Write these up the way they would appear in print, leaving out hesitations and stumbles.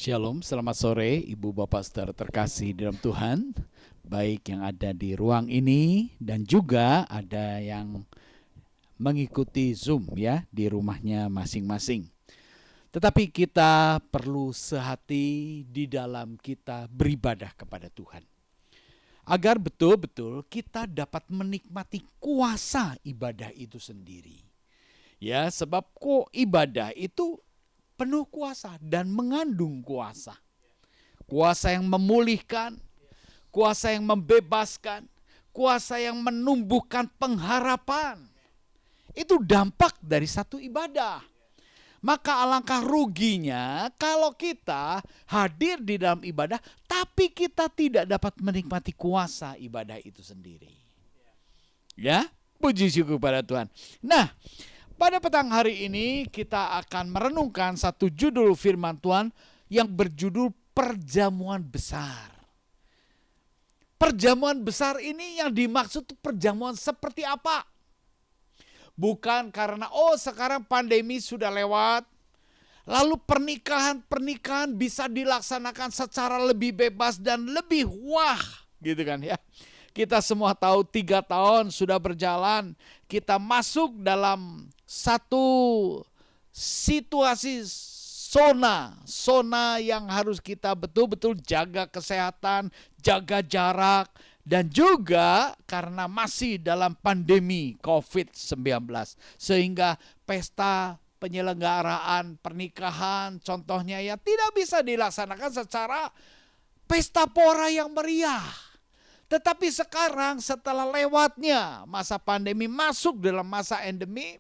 Shalom, selamat sore Ibu Bapak Saudara terkasih dalam Tuhan, baik yang ada di ruang ini dan juga ada yang mengikuti Zoom ya di rumahnya masing-masing. Tetapi kita perlu sehati di dalam kita beribadah kepada Tuhan, agar betul-betul kita dapat menikmati kuasa ibadah itu sendiri. Ya, sebab ibadah itu penuh kuasa dan mengandung kuasa. Kuasa yang memulihkan, kuasa yang membebaskan, kuasa yang menumbuhkan pengharapan. Itu dampak dari satu ibadah. Maka alangkah ruginya kalau kita hadir di dalam ibadah, tapi kita tidak dapat menikmati kuasa ibadah itu sendiri. Ya, puji syukur pada Tuhan. Nah, pada petang hari ini kita akan merenungkan satu judul firman Tuhan yang berjudul perjamuan besar. Perjamuan besar ini yang dimaksud perjamuan seperti apa? Bukan karena sekarang pandemi sudah lewat, lalu pernikahan bisa dilaksanakan secara lebih bebas dan lebih wah gitu kan ya. Kita semua tahu 3 tahun sudah berjalan, kita masuk dalam satu situasi zona yang harus kita betul-betul jaga kesehatan, jaga jarak, dan juga karena masih dalam pandemi COVID-19. Sehingga pesta penyelenggaraan pernikahan contohnya ya tidak bisa dilaksanakan secara pesta pora yang meriah. Tetapi sekarang setelah lewatnya masa pandemi masuk dalam masa endemi,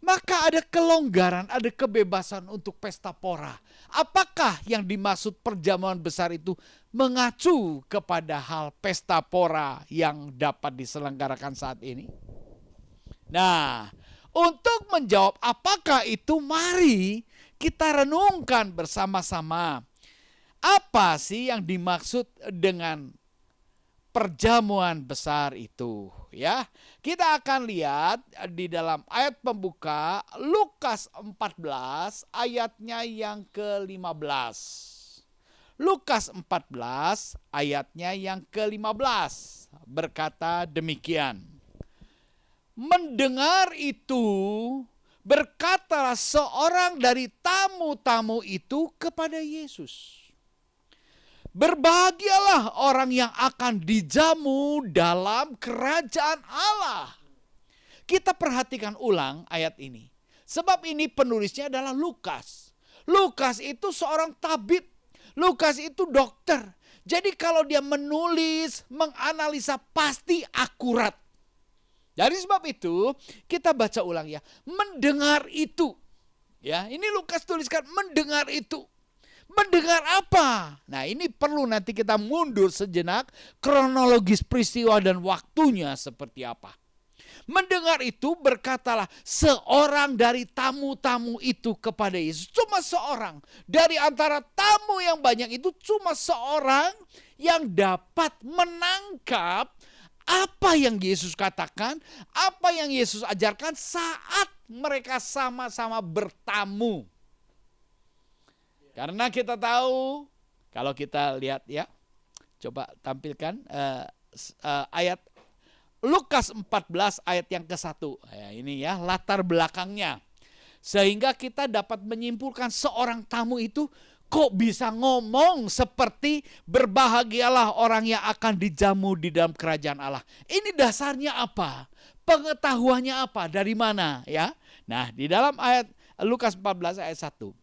maka ada kelonggaran, ada kebebasan untuk pesta pora. Apakah yang dimaksud perjamuan besar itu mengacu kepada hal pesta pora yang dapat diselenggarakan saat ini? Nah, untuk menjawab apakah itu, mari kita renungkan bersama-sama. Apa sih yang dimaksud dengan perjamuan besar itu ya. Kita akan lihat di dalam ayat pembuka Lukas 14 ayatnya yang ke-15. Lukas 14 ayatnya yang ke-15 berkata demikian. Mendengar itu, berkatalah seorang dari tamu-tamu itu kepada Yesus, berbahagialah orang yang akan dijamu dalam kerajaan Allah. Kita perhatikan ulang ayat ini. Sebab ini penulisnya adalah Lukas. Lukas itu seorang tabib. Lukas itu dokter. Jadi kalau dia menulis, menganalisa pasti akurat. Dari sebab itu kita baca ulang ya. Mendengar itu. Ya, ini Lukas tuliskan mendengar itu. Mendengar apa? Nah, ini perlu nanti kita mundur sejenak, kronologis peristiwa dan waktunya seperti apa. Mendengar itu berkatalah seorang dari tamu-tamu itu kepada Yesus. Cuma seorang. Dari antara tamu yang banyak itu cuma seorang yang dapat menangkap apa yang Yesus katakan, apa yang Yesus ajarkan saat mereka sama-sama bertamu. Karena kita tahu, kalau kita lihat ya, coba tampilkan ayat Lukas 14 ayat yang ke-1. Ya, ini ya latar belakangnya. Sehingga kita dapat menyimpulkan seorang tamu itu kok bisa ngomong seperti berbahagialah orang yang akan dijamu di dalam kerajaan Allah. Ini dasarnya apa? Pengetahuannya apa? Dari mana ya? Nah, di dalam ayat Lukas 14 ayat 1.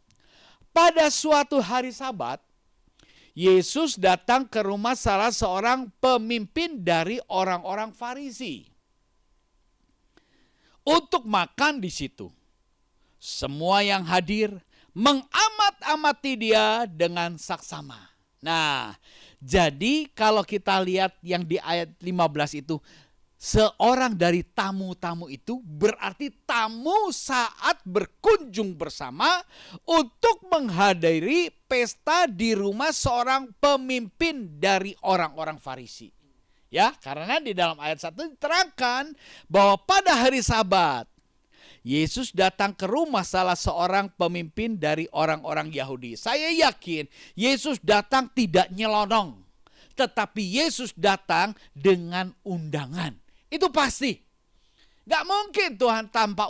Pada suatu hari Sabat, Yesus datang ke rumah salah seorang pemimpin dari orang-orang Farisi untuk makan di situ. Semua yang hadir mengamat-amati dia dengan saksama. Nah, jadi kalau kita lihat yang di ayat 15 itu, seorang dari tamu-tamu itu berarti tamu saat berkunjung bersama untuk menghadiri pesta di rumah seorang pemimpin dari orang-orang Farisi. Ya, karena di dalam ayat 1 diterangkan bahwa pada hari Sabat Yesus datang ke rumah salah seorang pemimpin dari orang-orang Yahudi. Saya yakin Yesus datang tidak nyelonong, tetapi Yesus datang dengan undangan. Itu pasti. Gak mungkin Tuhan tanpa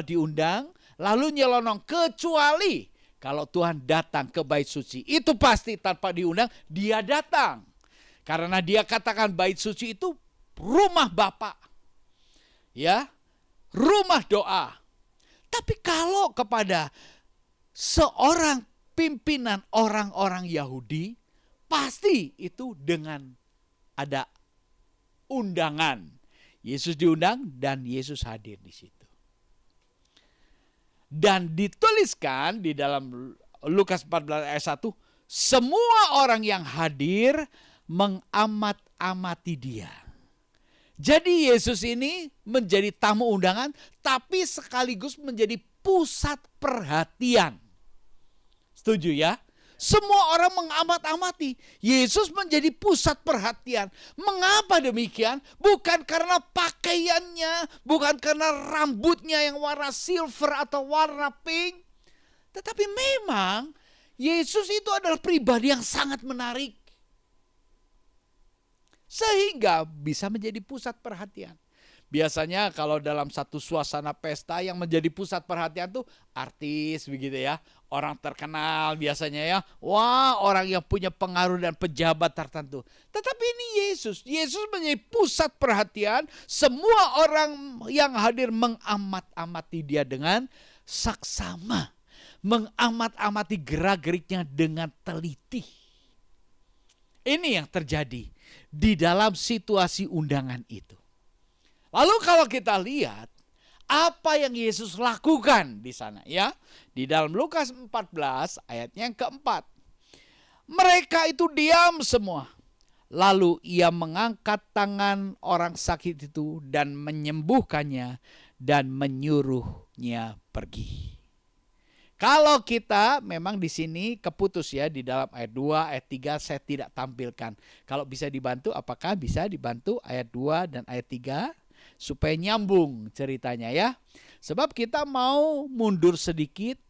diundang lalu nyelonong, kecuali kalau Tuhan datang ke bait suci. Itu pasti tanpa diundang dia datang. Karena dia katakan bait suci itu rumah Bapa. Ya, rumah doa. Tapi kalau kepada seorang pimpinan orang-orang Yahudi, pasti itu dengan ada undangan. Yesus diundang dan Yesus hadir di situ. Dan dituliskan di dalam Lukas 14 ayat 1, semua orang yang hadir mengamat-amati dia. Jadi Yesus ini menjadi tamu undangan, tapi sekaligus menjadi pusat perhatian. Setuju ya? Semua orang mengamat-amati. Yesus menjadi pusat perhatian. Mengapa demikian? Bukan karena pakaiannya, bukan karena rambutnya yang warna silver atau warna pink. Tetapi memang Yesus itu adalah pribadi yang sangat menarik. Sehingga bisa menjadi pusat perhatian. Biasanya kalau dalam satu suasana pesta yang menjadi pusat perhatian tuh artis begitu ya. Orang terkenal biasanya ya. Wah, orang yang punya pengaruh dan pejabat tertentu. Tetapi ini Yesus. Yesus menjadi pusat perhatian. Semua orang yang hadir mengamat-amati dia dengan saksama. Mengamat-amati gerak-geriknya dengan teliti. Ini yang terjadi di dalam situasi undangan itu. Lalu kalau kita lihat apa yang Yesus lakukan di sana ya. Di dalam Lukas 14 ayatnya yang keempat. Mereka itu diam semua. Lalu ia mengangkat tangan orang sakit itu dan menyembuhkannya dan menyuruhnya pergi. Kalau kita memang di sini keputus ya di dalam ayat 2, ayat 3 saya tidak tampilkan. Kalau bisa dibantu, apakah bisa dibantu ayat 2 dan ayat 3 supaya nyambung ceritanya ya. Sebab kita mau mundur sedikit,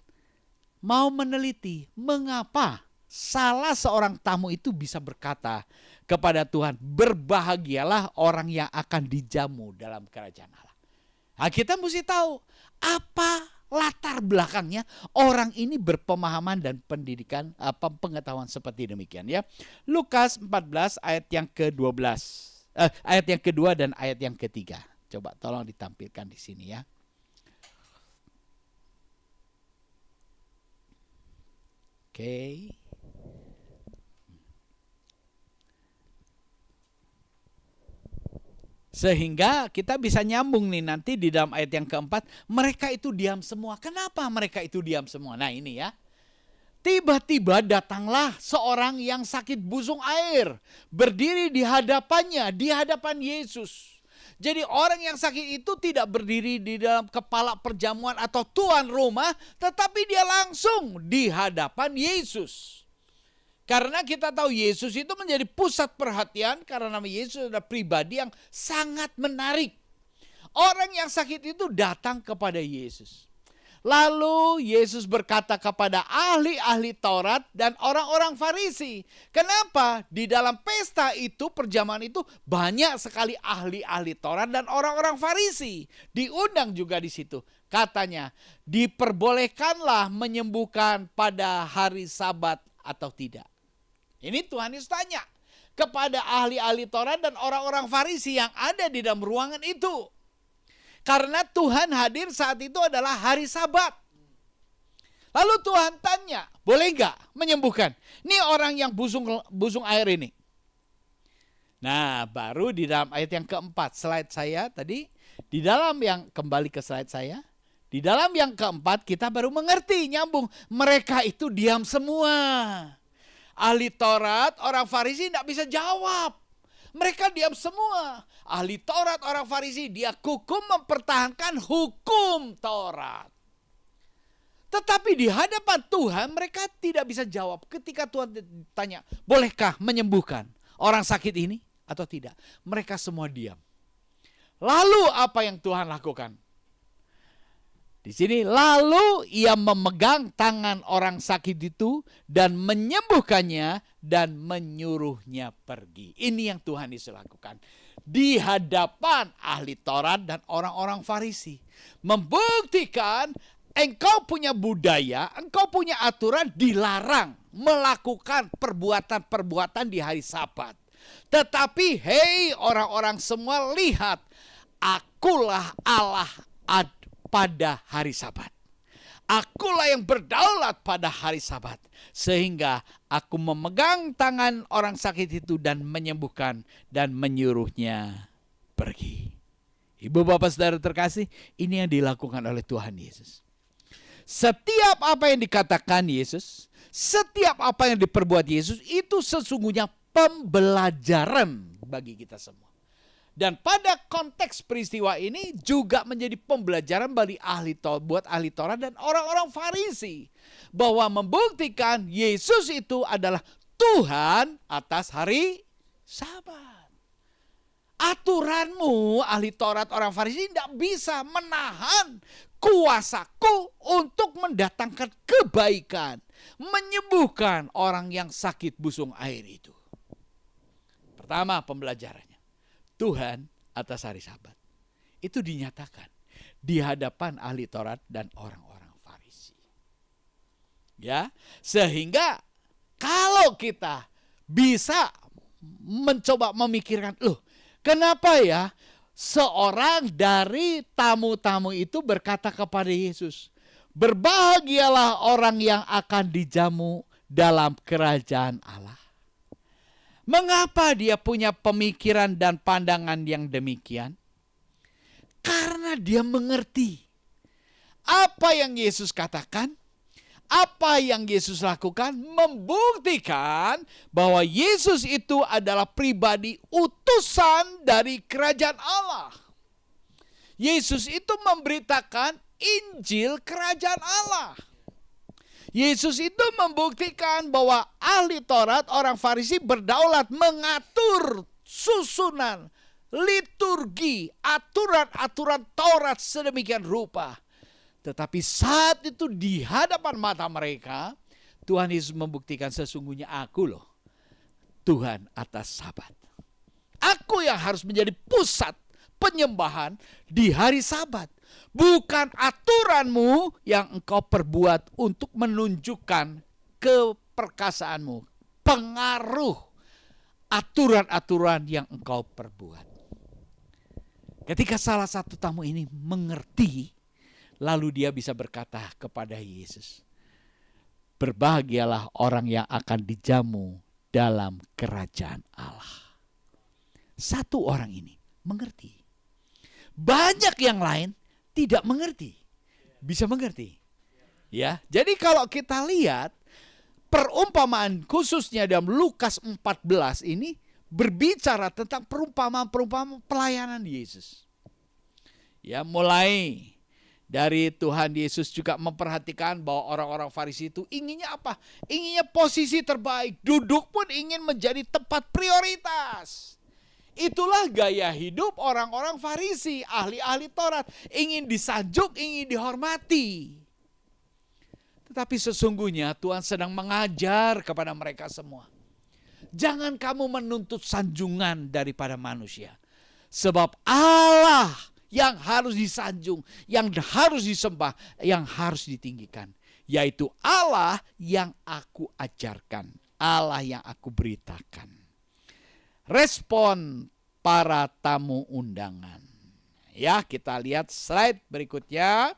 mau meneliti mengapa salah seorang tamu itu bisa berkata kepada Tuhan, berbahagialah orang yang akan dijamu dalam kerajaan Allah. Nah, kita mesti tahu apa latar belakangnya orang ini berpemahaman dan pendidikan pengetahuan seperti demikian ya. Lukas 14 ayat yang ke-12. Ayat yang kedua dan ayat yang ketiga. Coba tolong ditampilkan di sini ya. Oke. Sehingga kita bisa nyambung nih nanti di dalam ayat yang keempat. Mereka itu diam semua. Kenapa mereka itu diam semua? Nah ini ya. Tiba-tiba datanglah seorang yang sakit busung air. Berdiri di hadapannya, di hadapan Yesus. Jadi orang yang sakit itu tidak berdiri di dalam kepala perjamuan atau tuan rumah. Tetapi dia langsung di hadapan Yesus. Karena kita tahu Yesus itu menjadi pusat perhatian karena nama Yesus adalah pribadi yang sangat menarik. Orang yang sakit itu datang kepada Yesus. Lalu Yesus berkata kepada ahli-ahli Taurat dan orang-orang Farisi. Kenapa? Di dalam pesta itu, perjamuan itu banyak sekali ahli-ahli Taurat dan orang-orang Farisi. Diundang juga di situ. Katanya, diperbolehkanlah menyembuhkan pada hari Sabat atau tidak. Ini Tuhan Yesus tanya kepada ahli-ahli Taurat dan orang-orang Farisi yang ada di dalam ruangan itu. Karena Tuhan hadir saat itu adalah hari Sabat. Lalu Tuhan tanya, boleh nggak menyembuhkan? Ini orang yang busung air ini. Nah, baru di dalam ayat yang keempat, slide saya tadi, di dalam yang kembali ke slide saya, di dalam yang keempat kita baru mengerti, nyambung. Mereka itu diam semua. Ahli Taurat, orang Farisi tidak bisa jawab. Mereka diam semua. Ahli Taurat, orang Farisi, dia kukum mempertahankan hukum Taurat. Tetapi di hadapan Tuhan mereka tidak bisa jawab. Ketika Tuhan ditanya, bolehkah menyembuhkan orang sakit ini atau tidak? Mereka semua diam. Lalu apa yang Tuhan lakukan? Di sini lalu ia memegang tangan orang sakit itu dan menyembuhkannya dan menyuruhnya pergi. Ini yang Tuhan Yesus lakukan di hadapan ahli Taurat dan orang-orang Farisi. Membuktikan engkau punya budaya, engkau punya aturan, dilarang melakukan perbuatan-perbuatan di hari Sabat. Tetapi hei orang-orang semua, lihat, akulah Allah pada hari Sabat. Akulah yang berdaulat pada hari Sabat. Sehingga aku memegang tangan orang sakit itu dan menyembuhkan dan menyuruhnya pergi. Ibu bapak saudara terkasih, ini yang dilakukan oleh Tuhan Yesus. Setiap apa yang dikatakan Yesus, setiap apa yang diperbuat Yesus, itu sesungguhnya pembelajaran bagi kita semua. Dan pada konteks peristiwa ini juga menjadi pembelajaran bagi buat ahli Taurat dan orang-orang Farisi. Bahwa membuktikan Yesus itu adalah Tuhan atas hari Sabat. Aturanmu ahli Taurat orang Farisi tidak bisa menahan kuasaku untuk mendatangkan kebaikan. Menyembuhkan orang yang sakit busung air itu. Pertama pembelajarannya. Tuhan atas hari Sabat. Itu dinyatakan di hadapan ahli Taurat dan orang-orang Farisi. Ya, sehingga kalau kita bisa mencoba memikirkan, loh, kenapa ya seorang dari tamu-tamu itu berkata kepada Yesus, berbahagialah orang yang akan dijamu dalam kerajaan Allah. Mengapa dia punya pemikiran dan pandangan yang demikian? Karena dia mengerti apa yang Yesus katakan, apa yang Yesus lakukan, membuktikan bahwa Yesus itu adalah pribadi utusan dari kerajaan Allah. Yesus itu memberitakan Injil kerajaan Allah. Yesus itu membuktikan bahwa ahli Taurat, orang Farisi berdaulat mengatur susunan, liturgi, aturan-aturan Taurat sedemikian rupa. Tetapi saat itu di hadapan mata mereka, Tuhan Yesus membuktikan sesungguhnya aku loh, Tuhan atas Sabat. Aku yang harus menjadi pusat penyembahan di hari Sabat. Bukan aturanmu yang engkau perbuat untuk menunjukkan keperkasaanmu. Pengaruh aturan-aturan yang engkau perbuat. Ketika salah satu tamu ini mengerti, lalu dia bisa berkata kepada Yesus, berbahagialah orang yang akan dijamu dalam kerajaan Allah. Satu orang ini mengerti. Banyak yang lain tidak mengerti. Bisa mengerti. Ya, jadi kalau kita lihat perumpamaan khususnya dalam Lukas 14 ini berbicara tentang perumpamaan pelayanan Yesus. Ya, mulai dari Tuhan Yesus juga memperhatikan bahwa orang-orang Farisi itu inginnya apa? Inginnya posisi terbaik, duduk pun ingin menjadi tempat prioritas. Itulah gaya hidup orang-orang Farisi, ahli-ahli Taurat. Ingin disanjung, ingin dihormati. Tetapi sesungguhnya Tuhan sedang mengajar kepada mereka semua. Jangan kamu menuntut sanjungan daripada manusia. Sebab Allah yang harus disanjung, yang harus disembah, yang harus ditinggikan. Yaitu Allah yang aku ajarkan, Allah yang aku beritakan. Respon para tamu undangan. Ya, kita lihat slide berikutnya.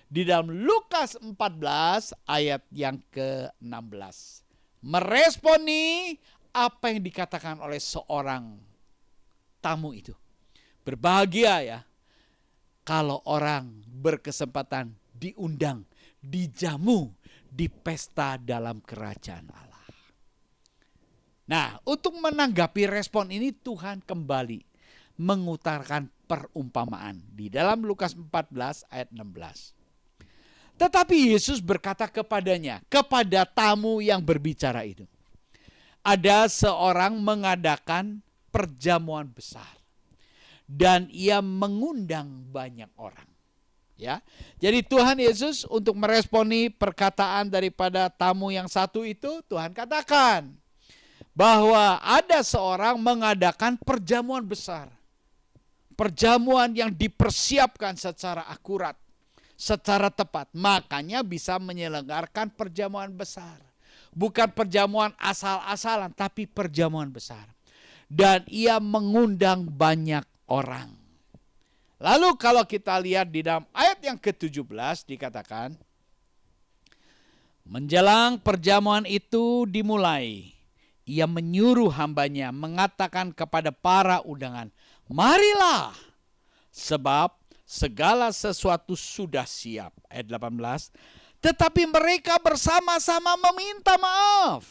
Di dalam Lukas 14 ayat yang ke-16. Meresponi apa yang dikatakan oleh seorang tamu itu. Berbahagia ya kalau orang berkesempatan diundang, dijamu di pesta dalam kerajaan Allah. Nah, untuk menanggapi respon ini Tuhan kembali mengutarakan perumpamaan di dalam Lukas 14 ayat 16. Tetapi Yesus berkata kepadanya, kepada tamu yang berbicara itu, ada seorang mengadakan perjamuan besar dan ia mengundang banyak orang. Ya. Jadi Tuhan Yesus untuk meresponi perkataan daripada tamu yang satu itu, Tuhan katakan bahwa ada seorang mengadakan perjamuan besar. Perjamuan yang dipersiapkan secara akurat, secara tepat. Makanya bisa menyelenggarakan perjamuan besar. Bukan perjamuan asal-asalan, tapi perjamuan besar. Dan ia mengundang banyak orang. Lalu kalau kita lihat di dalam ayat yang ke-17 dikatakan, menjelang perjamuan itu dimulai, ia menyuruh hambanya mengatakan kepada para undangan, marilah, sebab segala sesuatu sudah siap. Ayat 18, tetapi mereka bersama-sama meminta maaf.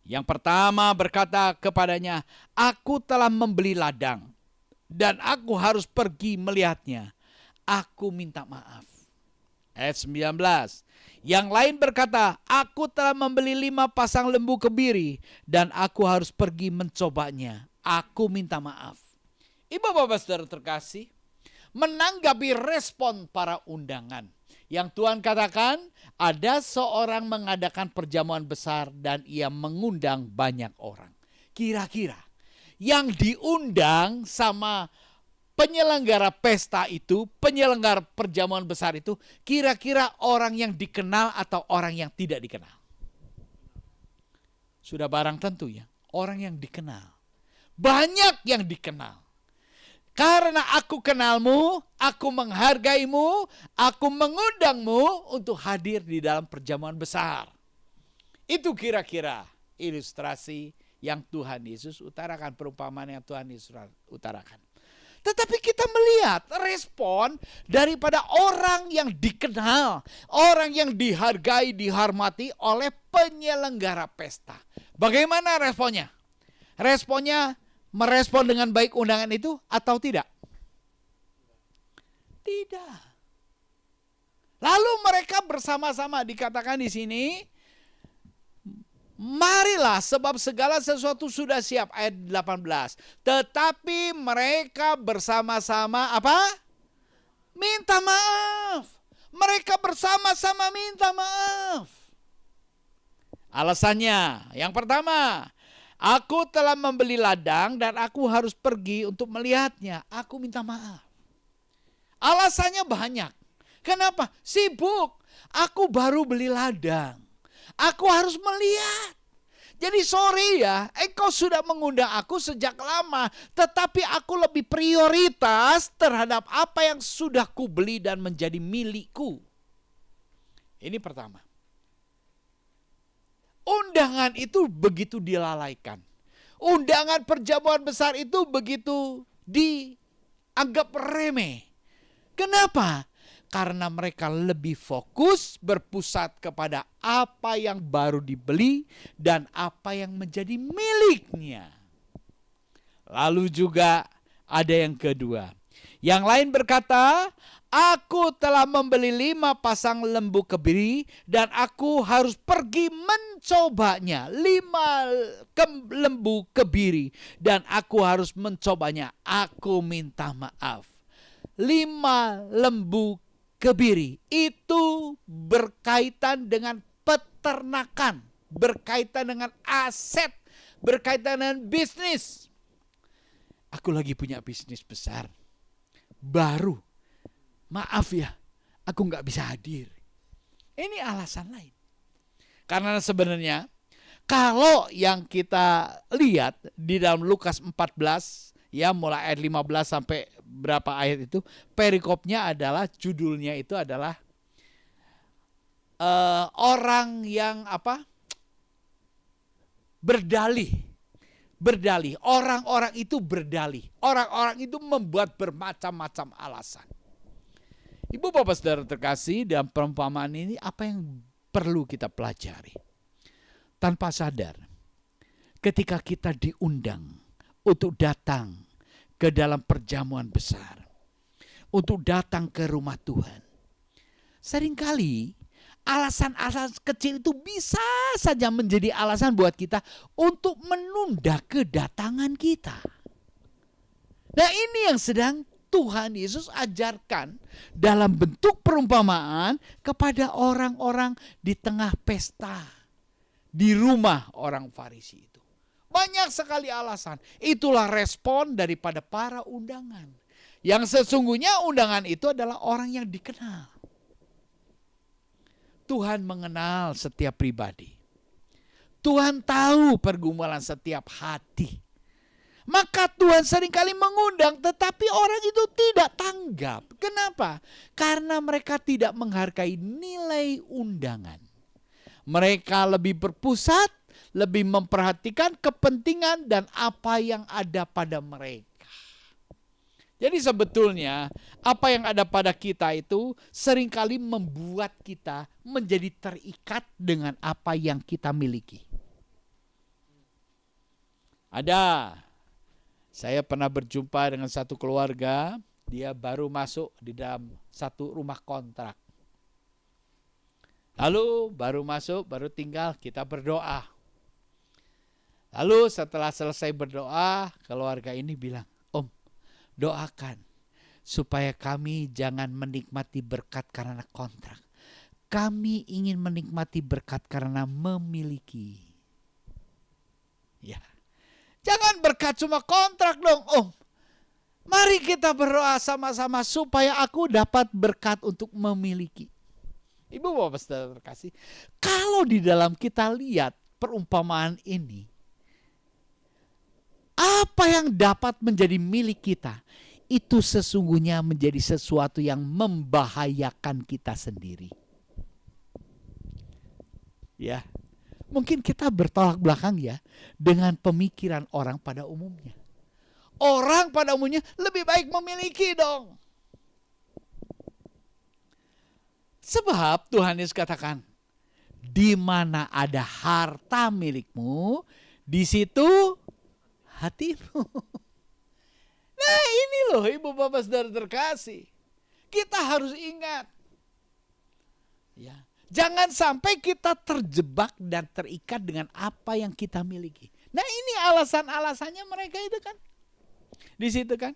Yang pertama berkata kepadanya, aku telah membeli ladang, dan aku harus pergi melihatnya. Aku minta maaf. Ayat 19. Yang lain berkata, aku telah membeli 5 pasang lembu kebiri, dan aku harus pergi mencobanya. Aku minta maaf. Ibu bapak saudara terkasih, menanggapi respon para undangan. Yang Tuhan katakan, ada seorang mengadakan perjamuan besar dan ia mengundang banyak orang. Kira-kira yang diundang sama penyelenggara pesta itu, penyelenggara perjamuan besar itu, kira-kira orang yang dikenal atau orang yang tidak dikenal? Sudah barang tentu ya, orang yang dikenal. Banyak yang dikenal. Karena aku kenalmu, aku menghargaimu, aku mengundangmu untuk hadir di dalam perjamuan besar. Itu kira-kira ilustrasi yang Tuhan Yesus utarakan, perumpamaan yang Tuhan Yesus utarakan. Tetapi kita melihat respon daripada orang yang dikenal, orang yang dihargai, dihormati oleh penyelenggara pesta. Bagaimana responnya? Responnya merespon dengan baik undangan itu atau tidak? Tidak. Lalu mereka bersama-sama dikatakan di sini, marilah sebab segala sesuatu sudah siap. Ayat 18. Tetapi mereka bersama-sama apa? Minta maaf. Mereka bersama-sama minta maaf. Alasannya, yang pertama, aku telah membeli ladang dan aku harus pergi untuk melihatnya. Aku minta maaf. Alasannya banyak. Kenapa? Sibuk. Aku baru beli ladang. Aku harus melihat. Jadi sorry ya, engkau sudah mengundang aku sejak lama. Tetapi aku lebih prioritas terhadap apa yang sudah kubeli dan menjadi milikku. Ini pertama. Undangan itu begitu dilalaikan. Undangan perjamuan besar itu begitu dianggap remeh. Kenapa? Karena mereka lebih fokus berpusat kepada apa yang baru dibeli dan apa yang menjadi miliknya. Lalu juga ada yang kedua. Yang lain berkata, aku telah membeli 5 pasang lembu kebiri dan aku harus pergi mencobanya. 5 lembu kebiri dan aku harus mencobanya. Aku minta maaf. 5 lembu kebiri itu berkaitan dengan peternakan, berkaitan dengan aset, berkaitan dengan bisnis. Aku lagi punya bisnis besar, baru, maaf ya, aku nggak bisa hadir. Ini alasan lain. Karena sebenarnya kalau yang kita lihat di dalam Lukas 14, ya mulai ayat 15 sampai berapa ayat itu, perikopnya adalah, judulnya itu adalah orang yang apa? Berdalih. Orang-orang itu berdalih. Orang-orang itu membuat bermacam-macam alasan. Ibu bapak saudara terkasih, dalam perumpamaan ini apa yang perlu kita pelajari? Tanpa sadar, ketika kita diundang untuk datang ke dalam perjamuan besar, untuk datang ke rumah Tuhan, seringkali alasan-alasan kecil itu bisa saja menjadi alasan buat kita untuk menunda kedatangan kita. Nah, ini yang sedang Tuhan Yesus ajarkan dalam bentuk perumpamaan kepada orang-orang di tengah pesta di rumah orang Farisi itu. Banyak sekali alasan. Itulah respon daripada para undangan. Yang sesungguhnya undangan itu adalah orang yang dikenal. Tuhan mengenal setiap pribadi. Tuhan tahu pergumulan setiap hati. Maka Tuhan seringkali mengundang, tetapi orang itu tidak tanggap. Kenapa? Karena mereka tidak menghargai nilai undangan. Mereka lebih berpusat, lebih memperhatikan kepentingan dan apa yang ada pada mereka. Jadi sebetulnya apa yang ada pada kita itu seringkali membuat kita menjadi terikat dengan apa yang kita miliki. Saya pernah berjumpa dengan satu keluarga, dia baru masuk di dalam satu rumah kontrak. Lalu baru masuk, baru tinggal, kita berdoa. Lalu setelah selesai berdoa, keluarga ini bilang, "Om, doakan supaya kami jangan menikmati berkat karena kontrak. Kami ingin menikmati berkat karena memiliki." Ya. Jangan berkat cuma kontrak dong, Om. Mari kita berdoa sama-sama supaya aku dapat berkat untuk memiliki. Ibu Bapak Saudara terkasih, kalau di dalam kita lihat perumpamaan ini, apa yang dapat menjadi milik kita, itu sesungguhnya menjadi sesuatu yang membahayakan kita sendiri. Ya. Mungkin kita bertolak belakang ya dengan pemikiran orang pada umumnya. Orang pada umumnya lebih baik memiliki dong. Sebab Tuhan Yesus katakan, di mana ada harta milikmu, di situ hatimu. Nah ini loh Ibu Bapak Saudara terkasih. Kita harus ingat. Ya. Jangan sampai kita terjebak dan terikat dengan apa yang kita miliki. Nah ini alasan-alasannya mereka itu kan. Di situ kan.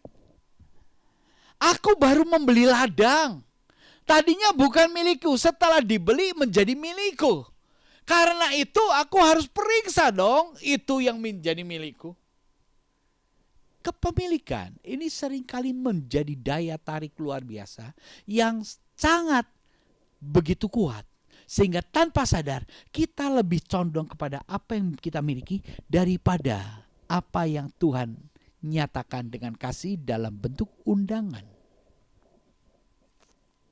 Aku baru membeli ladang. Tadinya bukan milikku, setelah dibeli menjadi milikku. Karena itu aku harus periksa dong itu yang menjadi milikku. Kepemilikan ini seringkali menjadi daya tarik luar biasa yang sangat begitu kuat. Sehingga tanpa sadar kita lebih condong kepada apa yang kita miliki daripada apa yang Tuhan nyatakan dengan kasih dalam bentuk undangan.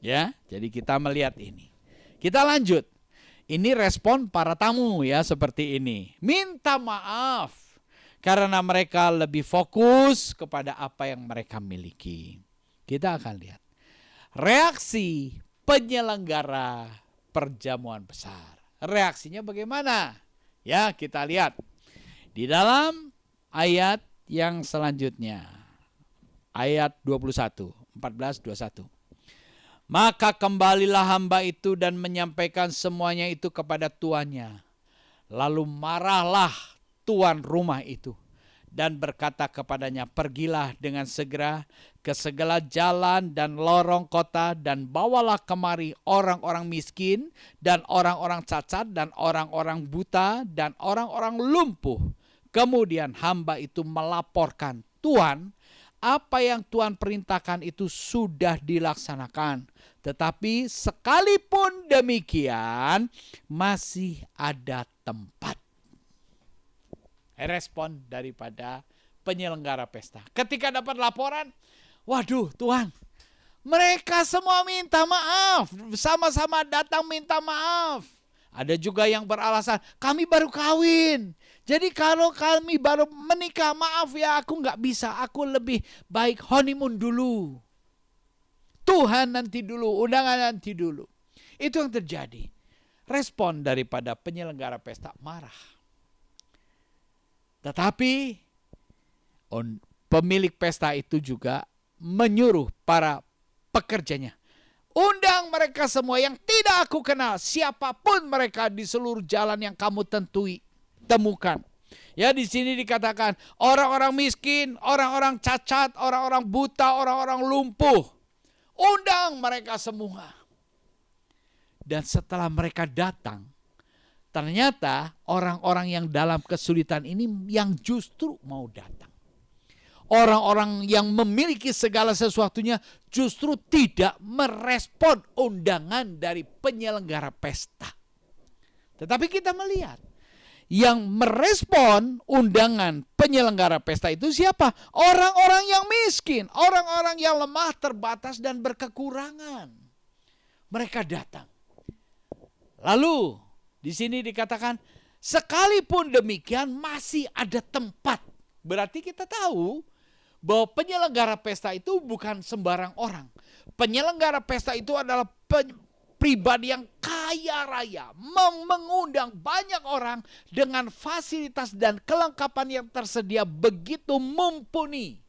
Ya, jadi kita melihat ini. Kita lanjut. Ini respon para tamu ya seperti ini. Minta maaf karena mereka lebih fokus kepada apa yang mereka miliki. Kita akan lihat. Reaksi penyelenggara perjamuan besar. Reaksinya bagaimana? Ya, kita lihat. Di dalam ayat yang selanjutnya. Ayat 21, 14-21. Maka kembalilah hamba itu dan menyampaikan semuanya itu kepada tuannya. Lalu marahlah tuan rumah itu dan berkata kepadanya, pergilah dengan segera ke segala jalan dan lorong kota dan bawalah kemari orang-orang miskin dan orang-orang cacat dan orang-orang buta dan orang-orang lumpuh. Kemudian hamba itu melaporkan, Tuan, apa yang Tuhan perintahkan itu sudah dilaksanakan. Tetapi sekalipun demikian masih ada tempat. Respon daripada penyelenggara pesta. Ketika dapat laporan, waduh Tuhan, mereka semua minta maaf, sama-sama datang minta maaf. Ada juga yang beralasan, kami baru kawin. Jadi kalau kami baru menikah, maaf ya aku nggak bisa, aku lebih baik honeymoon dulu. Tuhan nanti dulu, undangan nanti dulu. Itu yang terjadi. Respon daripada penyelenggara pesta marah. Tetapi pemilik pesta itu juga menyuruh para pekerjanya. Undang mereka semua yang tidak aku kenal. Siapapun mereka di seluruh jalan yang kamu temukan. Ya, di sini dikatakan orang-orang miskin, orang-orang cacat, orang-orang buta, orang-orang lumpuh. Undang mereka semua. Dan setelah mereka datang, ternyata orang-orang yang dalam kesulitan ini yang justru mau datang. Orang-orang yang memiliki segala sesuatunya justru tidak merespon undangan dari penyelenggara pesta. Tetapi kita melihat yang merespon undangan penyelenggara pesta itu siapa? Orang-orang yang miskin, orang-orang yang lemah, terbatas, dan berkekurangan. Mereka datang. Lalu di sini dikatakan, sekalipun demikian masih ada tempat. Berarti kita tahu bahwa penyelenggara pesta itu bukan sembarang orang. Penyelenggara pesta itu adalah pribadi yang kaya raya, mengundang banyak orang dengan fasilitas dan kelengkapan yang tersedia begitu mumpuni.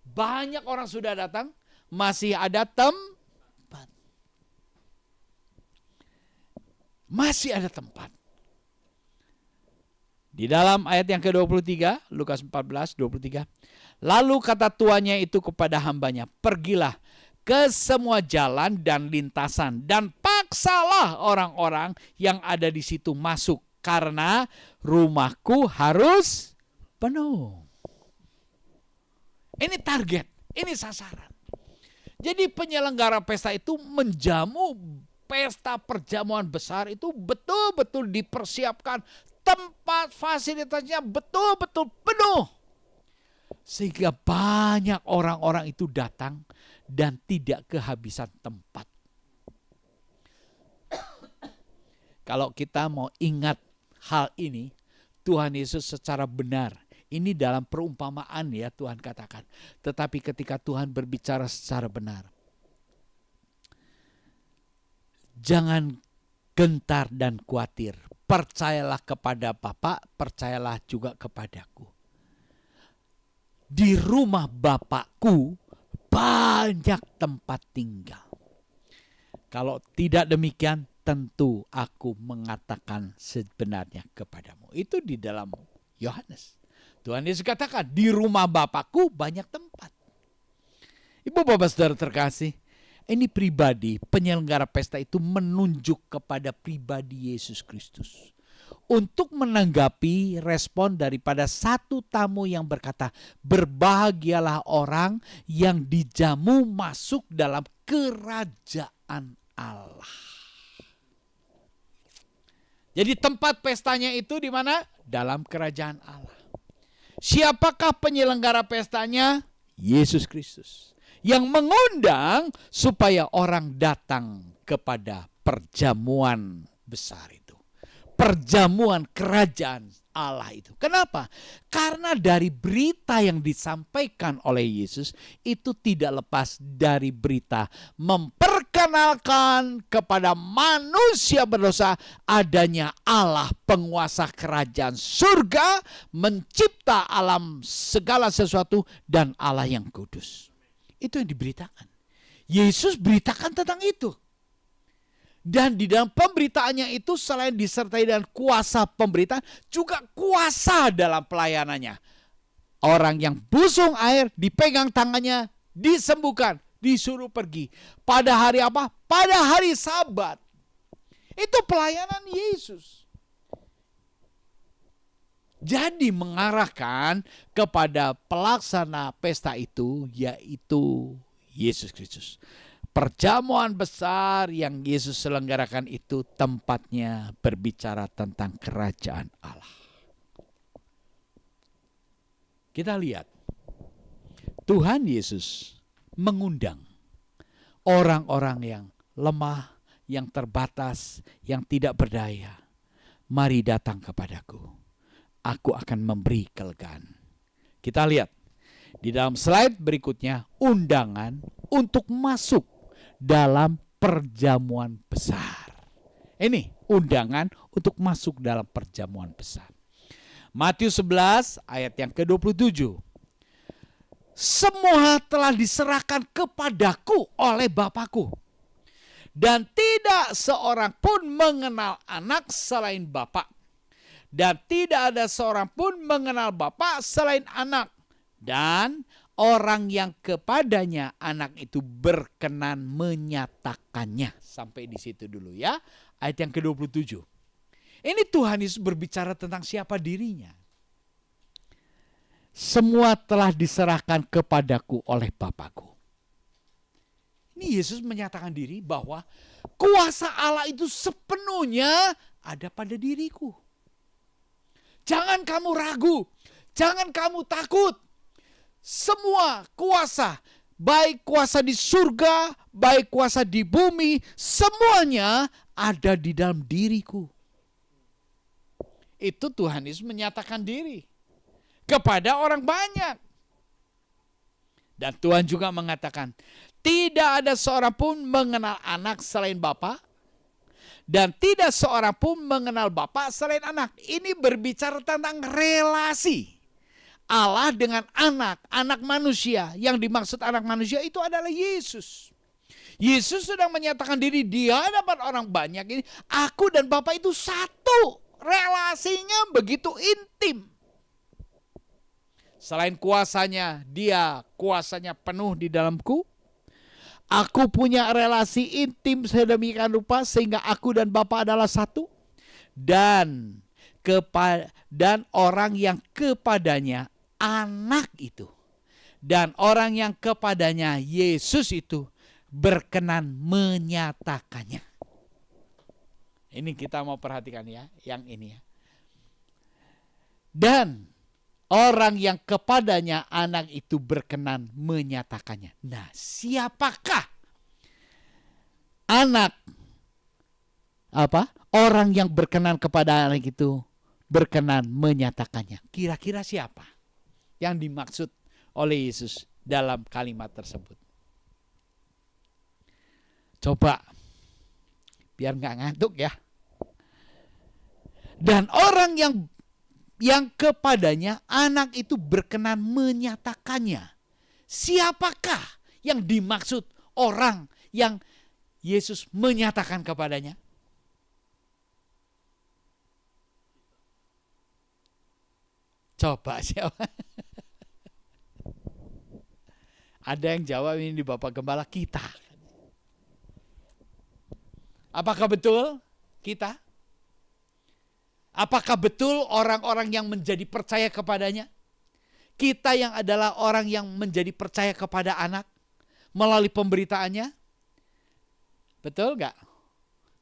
Banyak orang sudah datang, masih ada tempat. Masih ada tempat. Di dalam ayat yang ke-23, Lukas 14:23. Lalu kata tuannya itu kepada hambanya, pergilah ke semua jalan dan lintasan dan paksalah orang-orang yang ada di situ masuk, karena rumahku harus penuh. Ini target, ini sasaran. Jadi penyelenggara pesta itu menjamu pesta perjamuan besar itu betul-betul dipersiapkan, tempat fasilitasnya betul-betul penuh. Sehingga banyak orang-orang itu datang dan tidak kehabisan tempat. Kalau kita mau ingat hal ini, Tuhan Yesus secara benar, ini dalam perumpamaan ya Tuhan katakan. Tetapi ketika Tuhan berbicara secara benar, jangan gentar dan khawatir. Percayalah kepada Bapa, percayalah juga kepadaku. Di rumah Bapakku banyak tempat tinggal. Kalau tidak demikian, tentu aku mengatakan sebenarnya kepadamu. Itu di dalam Yohanes. Tuhan Yesus katakan, di rumah Bapakku banyak tempat. Ibu bapak saudara terkasih, ini pribadi penyelenggara pesta itu menunjuk kepada pribadi Yesus Kristus. Untuk menanggapi respon daripada satu tamu yang berkata, berbahagialah orang yang dijamu masuk dalam kerajaan Allah. Jadi tempat pestanya itu di mana? Dalam kerajaan Allah. Siapakah penyelenggara pestanya? Yesus Kristus. Yang mengundang supaya orang datang kepada perjamuan besar itu. Perjamuan kerajaan Allah itu. Kenapa? Karena dari berita yang disampaikan oleh Yesus itu tidak lepas dari berita memperkenalkan kepada manusia berdosa adanya Allah penguasa kerajaan surga, mencipta alam segala sesuatu dan Allah yang kudus. Itu yang diberitakan. Yesus beritakan tentang itu. Dan di dalam pemberitaannya itu selain disertai dengan kuasa pemberitaan, juga kuasa dalam pelayanannya. Orang yang busung air dipegang tangannya, disembuhkan, disuruh pergi. Pada hari apa? Pada hari Sabat. Itu pelayanan Yesus. Jadi mengarahkan kepada pelaksana pesta itu, yaitu Yesus Kristus. Perjamuan besar yang Yesus selenggarakan itu tempatnya berbicara tentang kerajaan Allah. Kita lihat, Tuhan Yesus mengundang orang-orang yang lemah, yang terbatas, yang tidak berdaya. Mari datang kepadaku, aku akan memberi kelegaan. Kita lihat di dalam slide berikutnya, undangan untuk masuk dalam perjamuan besar. Ini undangan untuk masuk dalam perjamuan besar. Matius 11 ayat yang ke-27. Semua telah diserahkan kepadaku oleh Bapakku. Dan tidak seorang pun mengenal anak selain Bapa. Dan tidak ada seorang pun mengenal Bapa selain anak. Dan orang yang kepadanya anak itu berkenan menyatakannya. Sampai di situ dulu ya. Ayat yang ke-27. Ini Tuhan Yesus berbicara tentang siapa dirinya. Semua telah diserahkan kepadaku oleh Bapakku. Ini Yesus menyatakan diri bahwa kuasa Allah itu sepenuhnya ada pada diriku. Jangan kamu ragu, jangan kamu takut. Semua kuasa, baik kuasa di surga, baik kuasa di bumi, semuanya ada di dalam diriku. Itu Tuhan Yesus menyatakan diri kepada orang banyak. Dan Tuhan juga mengatakan, tidak ada seorang pun mengenal anak selain Bapa, dan tidak seorang pun mengenal Bapa selain anak. Ini berbicara tentang relasi Allah dengan anak manusia. Yang dimaksud anak manusia itu adalah Yesus. Yesus sedang menyatakan diri di hadapan orang banyak ini, aku dan Bapa itu satu. Relasinya begitu intim. Selain kuasanya, dia kuasanya penuh di dalamku. Aku punya relasi intim sedemikian rupa sehingga aku dan Bapa adalah satu. Dan orang yang kepadanya anak itu. Dan orang yang kepadanya Yesus itu berkenan menyatakannya. Ini kita mau perhatikan ya, yang ini ya. Dan orang yang kepadanya anak itu berkenan menyatakannya. Nah, siapakah anak orang yang berkenan kepada anak itu berkenan menyatakannya? Kira-kira siapa yang dimaksud oleh Yesus dalam kalimat tersebut? Coba biar nggak ngantuk ya. Dan orang yang kepadanya anak itu berkenan menyatakannya. Siapakah yang dimaksud orang yang Yesus menyatakan kepadanya? Coba siapa? Ada yang jawab ini di Bapak Gembala, kita. Apakah betul kita? Apakah betul orang-orang yang menjadi percaya kepadanya? Kita yang adalah orang yang menjadi percaya kepada anak melalui pemberitaannya? Betul gak?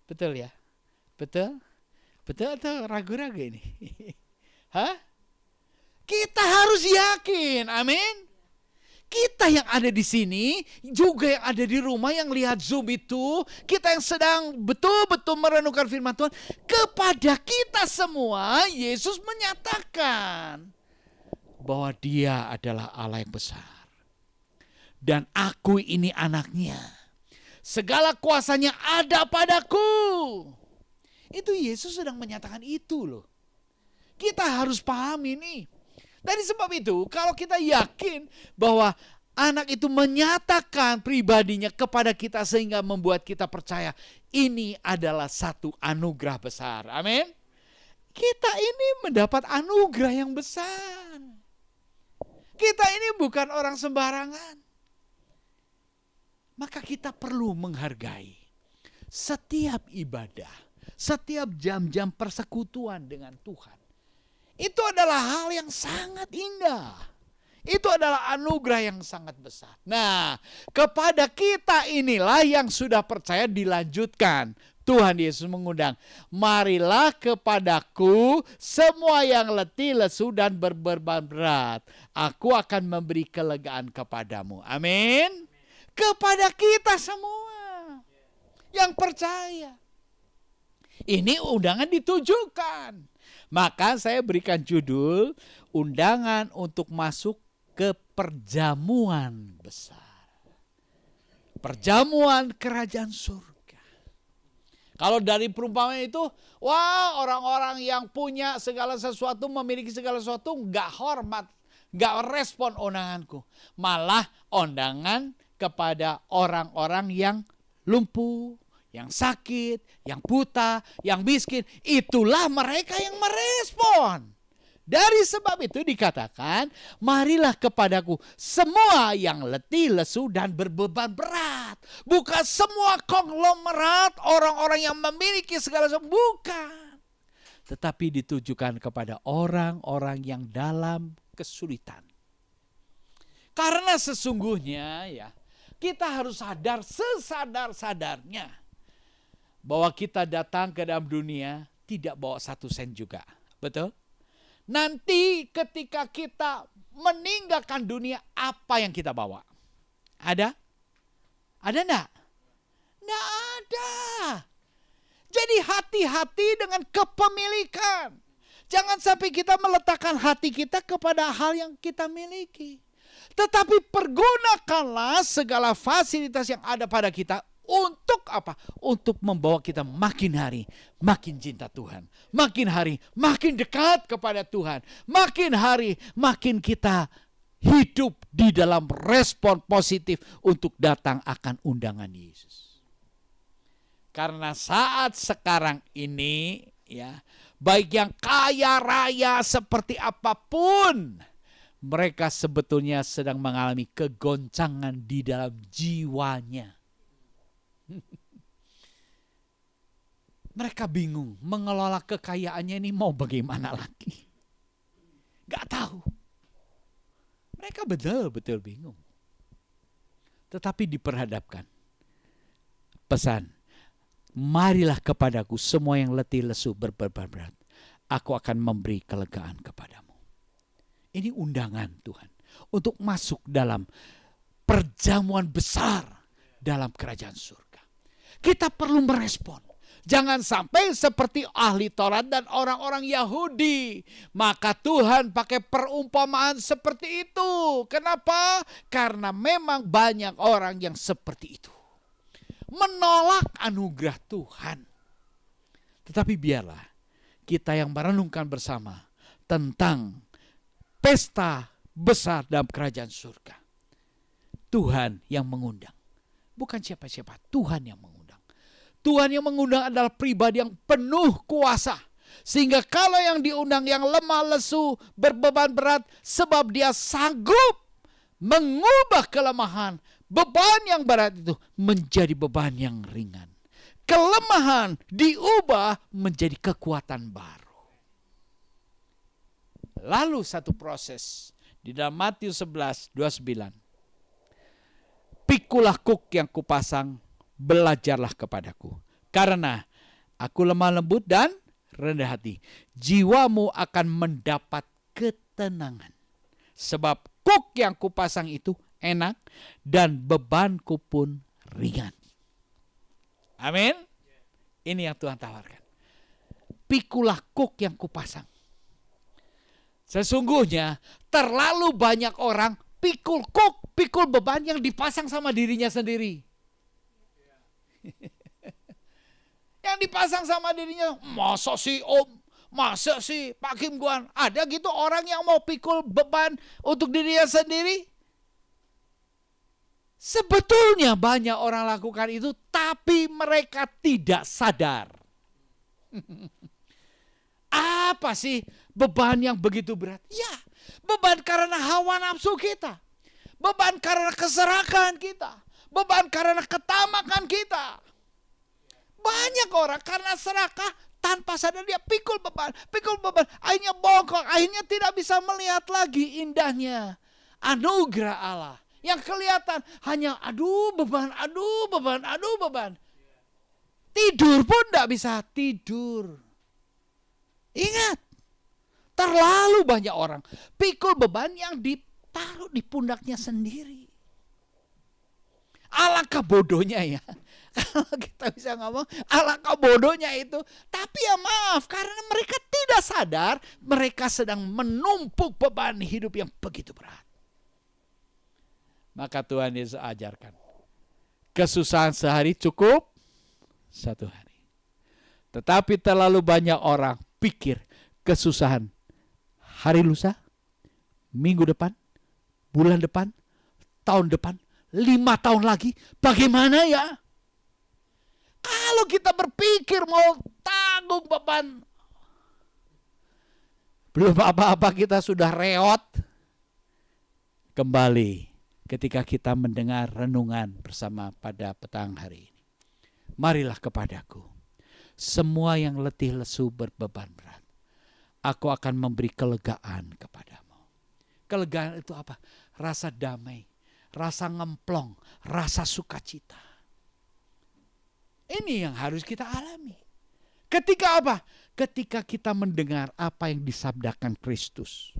Betul ya? Betul? Betul atau ragu-ragu ini? Hah? Kita harus yakin, amin. Kita yang ada di sini, juga yang ada di rumah yang lihat Zoom itu, kita yang sedang betul-betul merenungkan firman Tuhan, kepada kita semua Yesus menyatakan bahwa Dia adalah Allah yang besar. Dan aku ini anaknya. Segala kuasanya ada padaku. Itu Yesus sedang menyatakan itu loh. Kita harus paham ini. Dari sebab itu, kalau kita yakin bahwa anak itu menyatakan pribadinya kepada kita sehingga membuat kita percaya, ini adalah satu anugerah besar. Amin. Kita ini mendapat anugerah yang besar. Kita ini bukan orang sembarangan. Maka kita perlu menghargai setiap ibadah, setiap jam-jam persekutuan dengan Tuhan. Itu adalah hal yang sangat indah. Itu adalah anugerah yang sangat besar. Nah, kepada kita inilah yang sudah percaya dilanjutkan. Tuhan Yesus mengundang, marilah kepadaku semua yang letih, lesu dan berbeban berat. Aku akan memberi kelegaan kepadamu. Amin. Kepada kita semua yang percaya. Ini undangan ditujukan. Maka saya berikan judul undangan untuk masuk ke perjamuan besar. Perjamuan kerajaan surga. Kalau dari perumpamaan itu, wah orang-orang yang punya segala sesuatu, memiliki segala sesuatu, gak hormat, gak respon undanganku. Malah undangan kepada orang-orang yang lumpuh, yang sakit, yang buta, yang miskin, itulah mereka yang merespon. Dari sebab itu dikatakan, marilah kepadaku semua yang letih, lesu, dan berbeban berat. Bukan semua konglomerat, orang-orang yang memiliki segala sesuatu, bukan. Tetapi ditujukan kepada orang-orang yang dalam kesulitan. Karena sesungguhnya ya, kita harus sadar sesadar-sadarnya bahwa kita datang ke dalam dunia tidak bawa 1 sen juga. Betul? Nanti ketika kita meninggalkan dunia, apa yang kita bawa? Ada? Ada enggak? Enggak ada. Jadi hati-hati dengan kepemilikan. Jangan sampai kita meletakkan hati kita kepada hal yang kita miliki. Tetapi pergunakanlah segala fasilitas yang ada pada kita. Untuk apa? Untuk membawa kita makin hari makin cinta Tuhan. Makin hari makin dekat kepada Tuhan. Makin hari makin kita hidup di dalam respon positif untuk datang akan undangan Yesus. Karena saat sekarang ini ya, baik yang kaya raya seperti apapun, mereka sebetulnya sedang mengalami kegoncangan di dalam jiwanya. Mereka bingung mengelola kekayaannya ini mau bagaimana lagi. Gak tahu. Mereka betul-betul bingung. Tetapi diperhadapkan pesan, marilah kepadaku semua yang letih lesu berbeban berat. Aku akan memberi kelegaan kepadamu. Ini undangan Tuhan untuk masuk dalam perjamuan besar dalam kerajaan surga. Kita perlu merespon. Jangan sampai seperti ahli Taurat dan orang-orang Yahudi. Maka Tuhan pakai perumpamaan seperti itu. Kenapa? Karena memang banyak orang yang seperti itu. Menolak anugerah Tuhan. Tetapi biarlah kita yang merenungkan bersama tentang pesta besar dalam kerajaan surga. Tuhan yang mengundang. Bukan siapa-siapa, Tuhan yang mengundang. Tuhan yang mengundang adalah pribadi yang penuh kuasa. Sehingga kalau yang diundang yang lemah lesu, berbeban berat, sebab dia sanggup mengubah kelemahan, beban yang berat itu menjadi beban yang ringan. Kelemahan diubah menjadi kekuatan baru. Lalu satu proses di dalam Matius 11:29. Pikulah kuk yang kupasang, belajarlah kepadaku. Karena aku lemah lembut dan rendah hati. Jiwamu akan mendapat ketenangan. Sebab kuk yang kupasang itu enak dan bebanku pun ringan. Amin. Ini yang Tuhan tawarkan. Pikulah kuk yang kupasang. Sesungguhnya terlalu banyak orang pikul kuk, pikul beban yang dipasang sama dirinya sendiri. Yang dipasang sama dirinya, masa sih Om, masa sih Pak Kim Guan, ada gitu orang yang mau pikul beban untuk dirinya sendiri? Sebetulnya banyak orang lakukan itu, tapi mereka tidak sadar. Apa sih beban yang begitu berat? Ya, beban karena hawa nafsu kita. Beban karena keserakahan kita. Beban karena ketamakan kita. Banyak orang karena serakah tanpa sadar dia pikul beban. Akhirnya bongkok, akhirnya tidak bisa melihat lagi indahnya anugerah Allah. Yang kelihatan hanya aduh beban. Tidur pun tidak bisa tidur. Ingat, terlalu banyak orang pikul beban yang ditaruh di pundaknya sendiri. Alangkah bodohnya ya. Kalau kita bisa ngomong, alangkah bodohnya itu. Tapi ya maaf, karena mereka tidak sadar, mereka sedang menumpuk beban hidup yang begitu berat. Maka Tuhan Yesus ajarkan, kesusahan sehari cukup 1 hari. Tetapi terlalu banyak orang pikir kesusahan hari lusa, minggu depan, bulan depan, tahun depan, 5 tahun lagi, bagaimana ya? Kalau kita berpikir mau tanggung beban, belum apa-apa kita sudah reot. Kembali ketika kita mendengar renungan bersama pada petang hari ini. Marilah kepadaku, semua yang letih lesu berbeban berat. Aku akan memberi kelegaan kepadamu. Kelegaan itu apa? Rasa damai, rasa ngemplong, rasa sukacita. Ini yang harus kita alami. Ketika apa? Ketika kita mendengar apa yang disabdakan Kristus.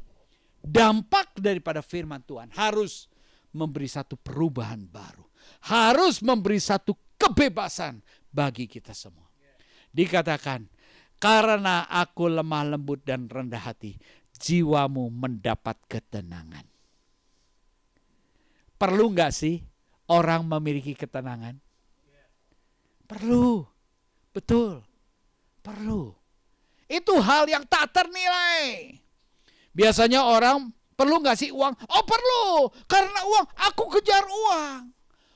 Dampak daripada firman Tuhan harus memberi satu perubahan baru. Harus memberi satu kebebasan bagi kita semua. Dikatakan, karena aku lemah lembut dan rendah hati, jiwamu mendapat ketenangan. Perlu nggak sih orang memiliki ketenangan? Perlu, betul, perlu. Itu hal yang tak ternilai. Biasanya orang perlu nggak sih uang? Oh perlu, karena uang, aku kejar uang.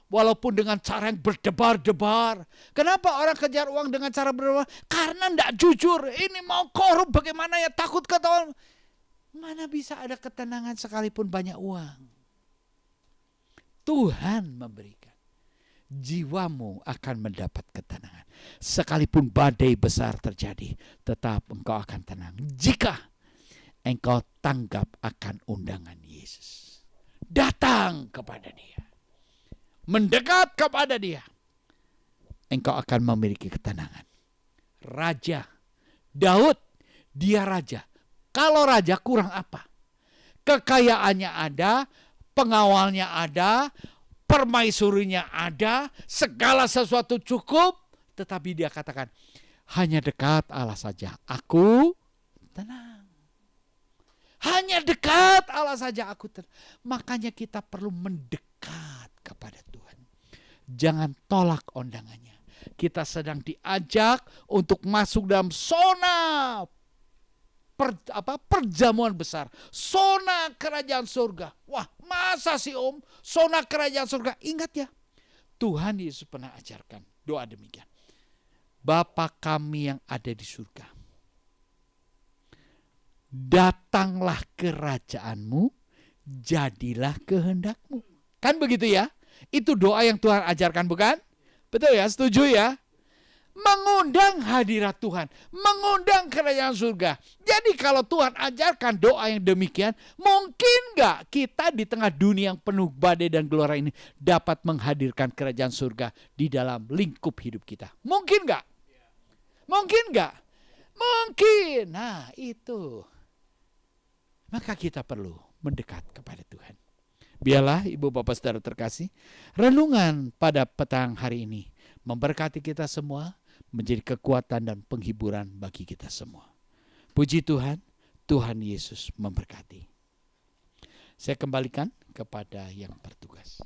Walaupun dengan cara yang berdebar-debar. Kenapa orang kejar uang dengan cara berdebar? Karena tidak jujur. Ini mau korup bagaimana ya, takut ketahuan. Mana bisa ada ketenangan sekalipun banyak uang. Tuhan memberikan. Jiwamu akan mendapat ketenangan. Sekalipun badai besar terjadi, tetap engkau akan tenang. Jika engkau tanggap akan undangan Yesus. Datang kepada Dia. Mendekat kepada Dia. Engkau akan memiliki ketenangan. Raja Daud, dia raja. Kalau raja kurang apa? Kekayaannya ada, pengawalnya ada, permaisurinya ada, segala sesuatu cukup. Tetapi dia katakan, hanya dekat Allah saja, aku tenang. Hanya dekat Allah saja aku tenang. Makanya kita perlu mendekat kepada Tuhan. Jangan tolak undangannya. Kita sedang diajak untuk masuk dalam zona perjamuan besar. Zona kerajaan surga. Wah, masa sih Om? Zona kerajaan surga. Ingat ya, Tuhan Yesus pernah ajarkan doa demikian. Bapa kami yang ada di surga, datanglah kerajaanmu, jadilah kehendakmu. Kan begitu ya? Itu doa yang Tuhan ajarkan, bukan? Betul ya? Setuju ya? Mengundang hadirat Tuhan, mengundang kerajaan surga. Jadi kalau Tuhan ajarkan doa yang demikian, mungkin gak kita di tengah dunia yang penuh badai dan gelora ini dapat menghadirkan kerajaan surga di dalam lingkup hidup kita? Mungkin gak? Mungkin gak? Mungkin. Nah itu. Maka kita perlu mendekat kepada Tuhan. Biarlah Ibu Bapak Saudara terkasih, renungan pada petang hari ini memberkati kita semua, menjadi kekuatan dan penghiburan bagi kita semua. Puji Tuhan, Tuhan Yesus memberkati. Saya kembalikan kepada yang bertugas.